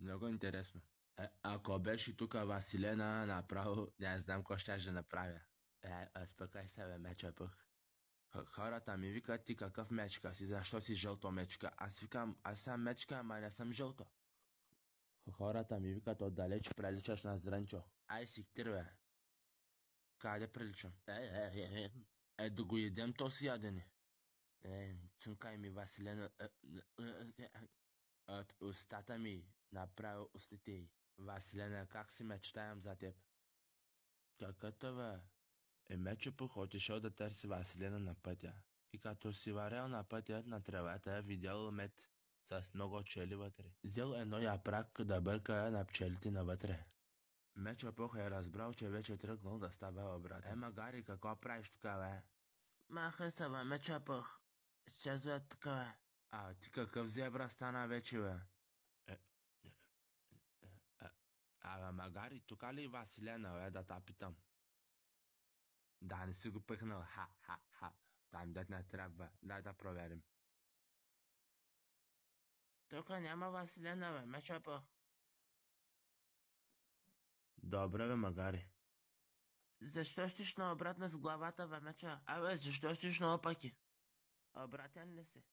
Много интересно. Ако беше тук Василена, направо не знам какво ще да направя. Успокой се, бе, меча пъх. Хората ми викат ти какъв мечка си, защо си жълто мечка? Аз викам, аз съм мечка, ама не съм жълто. Хората ми викат отдалеч приличаш на зрънчо. Ай си бе. Къде приличам? Да го едем то си ядене. Цункай ми, Василена. От устата ми направо устите й. Василена, как си мечтаям за теб? Какъто бе? Мечо пух отишъл да търси Василена на пътя. И като си варял на пътя на тревата, е видял мед с много пчели вътре. Взел едно япрак да бърка на пчелите навътре. Мечо пух е разбрал, че вече тръгнал да става обратно. Гари, какво правиш тук, бе? Махай се, бе, Мечо пух. Изчезвай тук, бе. Ти какъв зебра стана вече, бе? Магари, тук ли Василена, бе, да та питам? Да, не си го пъхнал. Ха. Там да не трябва. Дай да проверим. Тук няма Василена, бе, Мечо пух. Добре, бе, Магари. Защо щеш наобратно с главата, бе, Мечо? Защо щеш наопаки? Обратен ли си?